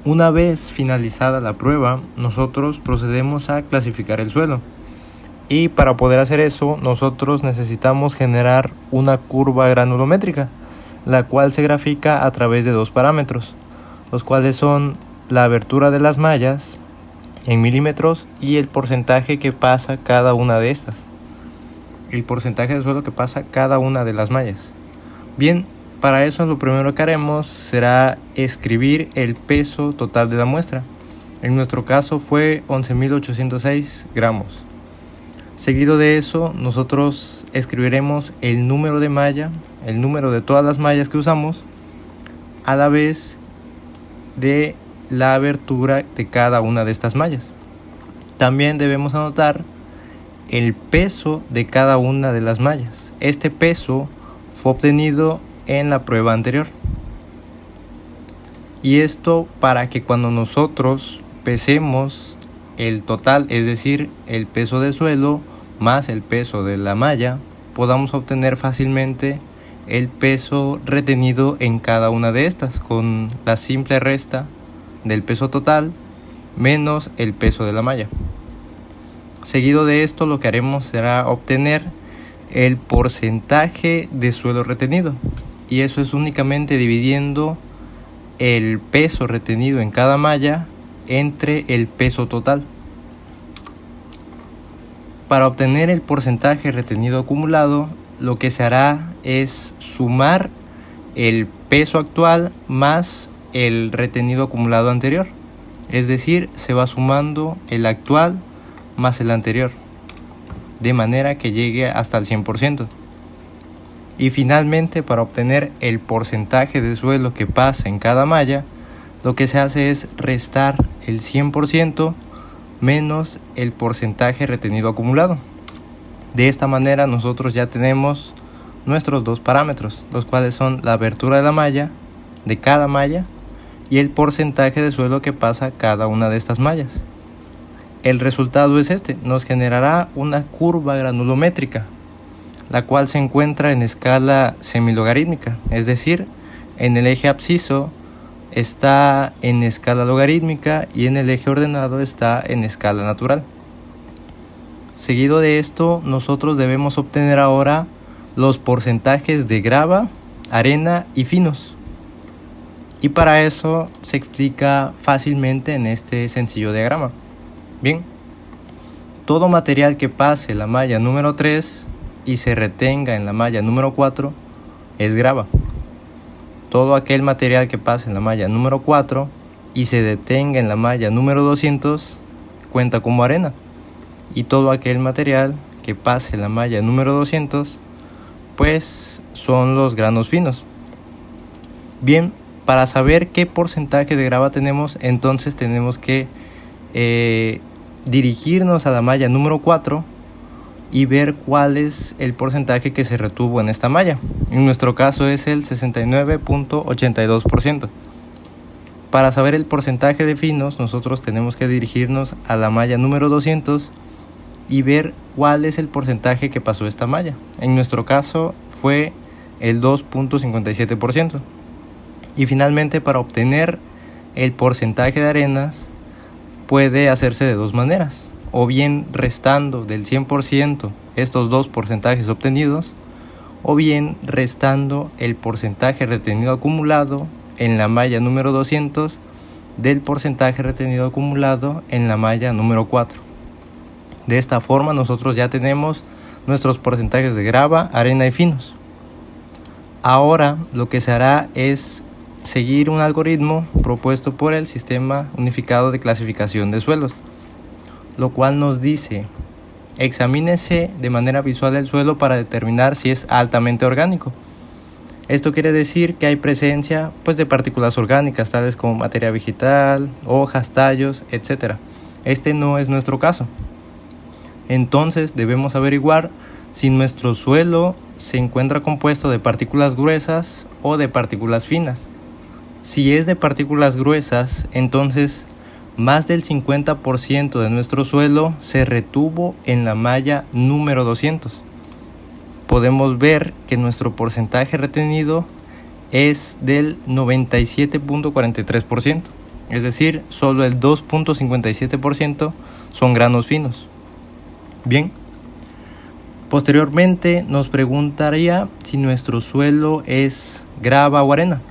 Una vez finalizada la prueba, nosotros procedemos a clasificar el suelo. Y para poder hacer eso, nosotros necesitamos generar una curva granulométrica, la cual se grafica a través de dos parámetros, los cuales son la abertura de las mallas en milímetros y el porcentaje que pasa cada una de estas. El porcentaje de suelo que pasa cada una de las mallas. Bien, para eso lo primero que haremos será escribir el peso total de la muestra. En nuestro caso fue 11.806 gramos. Seguido de eso, nosotros escribiremos el número de malla, el número de todas las mallas que usamos, a la vez de la abertura de cada una de estas mallas. También debemos anotar el peso de cada una de las mallas. Este peso fue obtenido en la prueba anterior. Y esto para que cuando nosotros pesemos el total, es decir, el peso del suelo más el peso de la malla, podamos obtener fácilmente el peso retenido en cada una de estas con la simple resta del peso total menos el peso de la malla. Seguido de esto, lo que haremos será obtener el porcentaje de suelo retenido, y eso es únicamente dividiendo el peso retenido en cada malla entre el peso total. Para obtener el porcentaje retenido acumulado, lo que se hará es sumar el peso actual más el retenido acumulado anterior. Es decir, se va sumando el actual más el anterior, de manera que llegue hasta el 100%. Y finalmente, para obtener el porcentaje de suelo que pasa en cada malla, lo que se hace es restar el 100% menos el porcentaje retenido acumulado. De esta manera nosotros ya tenemos nuestros dos parámetros, los cuales son la abertura de la malla, de cada malla, y el porcentaje de suelo que pasa cada una de estas mallas. El resultado es este, nos generará una curva granulométrica, la cual se encuentra en escala semilogarítmica, es decir, en el eje absciso está en escala logarítmica y en el eje ordenado está en escala natural. Seguido de esto, nosotros debemos obtener ahora los porcentajes de grava, arena y finos. Y para eso se explica fácilmente en este sencillo diagrama. Bien, todo material que pase la malla número 3 y se retenga en la malla número 4 es grava. Todo aquel material que pase en la malla número 4 y se detenga en la malla número 200 cuenta como arena. Y todo aquel material que pase en la malla número 200 pues son los granos finos. Bien, para saber qué porcentaje de grava tenemos, entonces tenemos que dirigirnos a la malla número 4 y ver cuál es el porcentaje que se retuvo en esta malla. En nuestro caso es el 69.82%. Para saber el porcentaje de finos, nosotros tenemos que dirigirnos a la malla número 200 y ver cuál es el porcentaje que pasó esta malla. En nuestro caso fue el 2.57%. Y finalmente, para obtener el porcentaje de arenas, puede hacerse de dos maneras: o bien restando del 100% estos dos porcentajes obtenidos, o bien restando el porcentaje retenido acumulado en la malla número 200 del porcentaje retenido acumulado en la malla número 4. De esta forma nosotros ya tenemos nuestros porcentajes de grava, arena y finos. Ahora lo que se hará es seguir un algoritmo propuesto por el Sistema Unificado de Clasificación de Suelos, lo cual nos dice: examínese de manera visual el suelo para determinar si es altamente orgánico. Esto quiere decir que hay presencia de partículas orgánicas tales como materia vegetal, hojas, tallos, etc. Este no es nuestro caso. Entonces debemos averiguar si nuestro suelo se encuentra compuesto de partículas gruesas o de partículas finas. Si es de partículas gruesas, entonces más del 50% de nuestro suelo se retuvo en la malla número 200. Podemos ver que nuestro porcentaje retenido es del 97.43%. es decir, solo el 2.57% son granos finos. Bien, posteriormente nos preguntaría si nuestro suelo es grava o arena.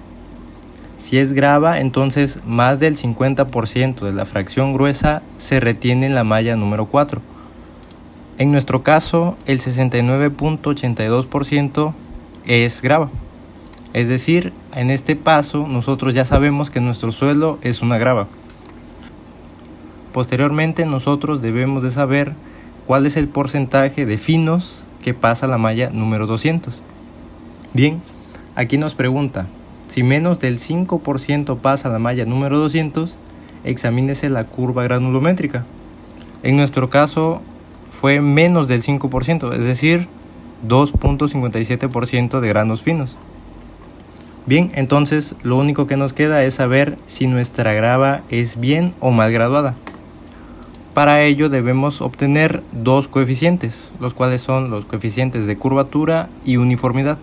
Si es grava, entonces más del 50% de la fracción gruesa se retiene en la malla número 4. En nuestro caso, el 69.82% es grava. Es decir, en este paso nosotros ya sabemos que nuestro suelo es una grava. Posteriormente nosotros debemos de saber cuál es el porcentaje de finos que pasa a la malla número 200. Bien, aquí nos pregunta, si menos del 5% pasa a la malla número 200, examínese la curva granulométrica. En nuestro caso fue menos del 5%, es decir, 2.57% de granos finos. Bien, entonces lo único que nos queda es saber si nuestra grava es bien o mal graduada. Para ello debemos obtener dos coeficientes, los cuales son los coeficientes de curvatura y uniformidad.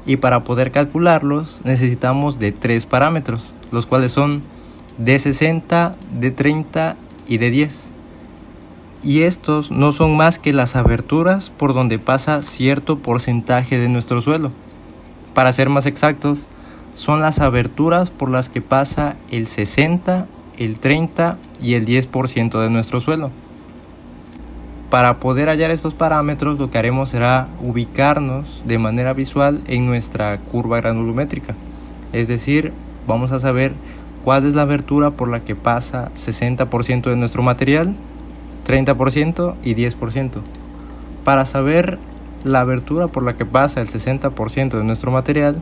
Y para poder calcularlos necesitamos de tres parámetros, los cuales son D60, D30 y D10. Y estos no son más que las aberturas por donde pasa cierto porcentaje de nuestro suelo. Para ser más exactos, son las aberturas por las que pasa el 60, el 30 y el 10% de nuestro suelo. Para poder hallar estos parámetros, lo que haremos será ubicarnos de manera visual en nuestra curva granulométrica. Es decir, vamos a saber cuál es la abertura por la que pasa 60% de nuestro material, 30% y 10%. Para saber la abertura por la que pasa el 60% de nuestro material,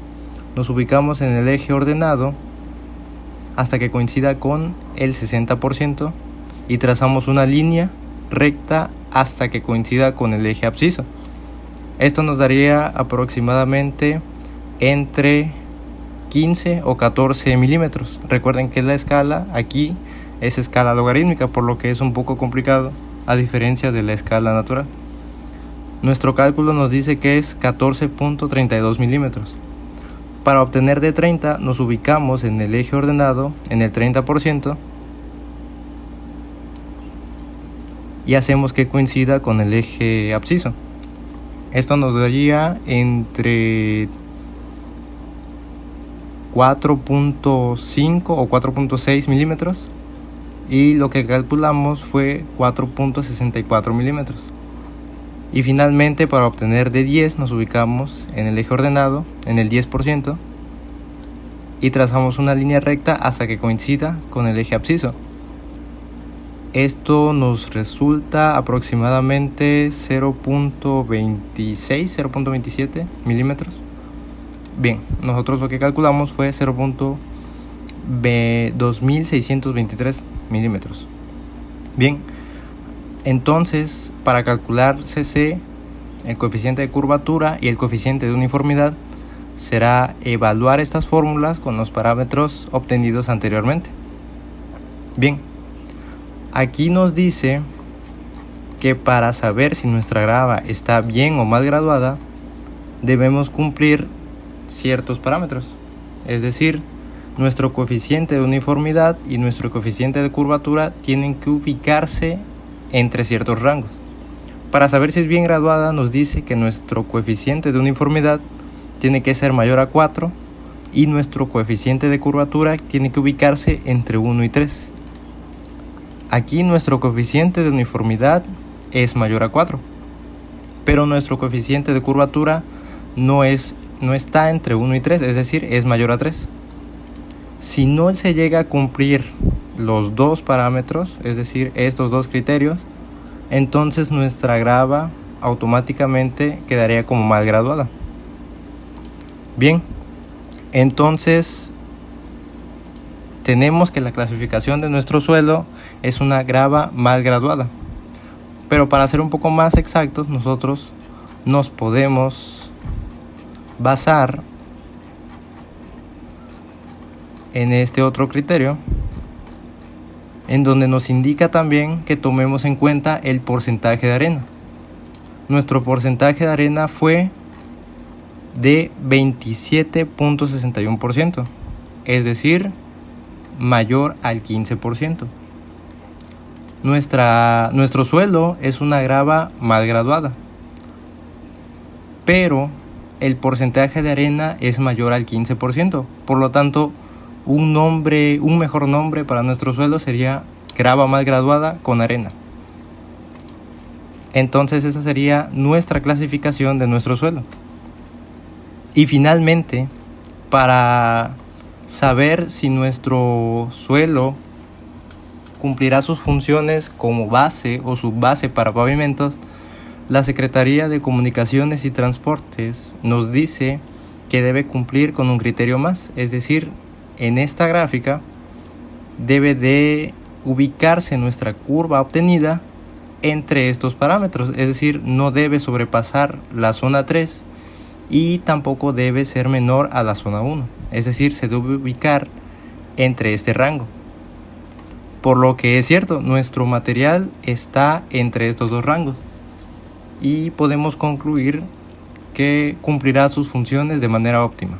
nos ubicamos en el eje ordenado hasta que coincida con el 60% y trazamos una línea recta hasta que coincida con el eje absciso. Esto nos daría aproximadamente entre 15 o 14 milímetros. Recuerden que la escala aquí es escala logarítmica, por lo que es un poco complicado a diferencia de la escala natural. Nuestro cálculo nos dice que es 14.32 milímetros. Para obtener de 30 nos ubicamos en el eje ordenado en el 30% y hacemos que coincida con el eje absciso. Esto nos daría entre 4.5 o 4.6 milímetros y lo que calculamos fue 4.64 milímetros. Y finalmente, para obtener de 10 nos ubicamos en el eje ordenado en el 10% y trazamos una línea recta hasta que coincida con el eje absciso. Esto nos resulta aproximadamente 0.26, 0.27 milímetros. Bien, nosotros lo que calculamos fue 0.2623 milímetros. Bien, entonces para calcular CC, el coeficiente de curvatura y el coeficiente de uniformidad será evaluar estas fórmulas con los parámetros obtenidos anteriormente. Bien, aquí nos dice que para saber si nuestra grava está bien o mal graduada, debemos cumplir ciertos parámetros. Es decir, nuestro coeficiente de uniformidad y nuestro coeficiente de curvatura tienen que ubicarse entre ciertos rangos. Para saber si es bien graduada, nos dice que nuestro coeficiente de uniformidad tiene que ser mayor a 4 y nuestro coeficiente de curvatura tiene que ubicarse entre 1 y 3. Aquí nuestro coeficiente de uniformidad es mayor a 4, pero nuestro coeficiente de curvatura no está entre 1 y 3, es decir, es mayor a 3. Si no se llega a cumplir los dos parámetros, es decir, estos dos criterios, entonces nuestra grava automáticamente quedaría como mal graduada. Bien, entonces tenemos que la clasificación de nuestro suelo es una grava mal graduada. Pero para ser un poco más exactos, nosotros nos podemos basar en este otro criterio, en donde nos indica también que tomemos en cuenta el porcentaje de arena. Nuestro porcentaje de arena fue de 27.61%, es decir, mayor al 15%. Nuestro suelo es una grava mal graduada, pero el porcentaje de arena es mayor al 15%. Por lo tanto, un mejor nombre para nuestro suelo sería grava mal graduada con arena. Entonces esa sería nuestra clasificación de nuestro suelo. Y finalmente, para saber si nuestro suelo cumplirá sus funciones como base o subbase para pavimentos, la Secretaría de Comunicaciones y Transportes nos dice que debe cumplir con un criterio más, es decir, en esta gráfica debe de ubicarse nuestra curva obtenida entre estos parámetros, es decir, no debe sobrepasar la zona 3 y tampoco debe ser menor a la zona 1, es decir, se debe ubicar entre este rango. Por lo que es cierto, nuestro material está entre estos dos rangos y podemos concluir que cumplirá sus funciones de manera óptima.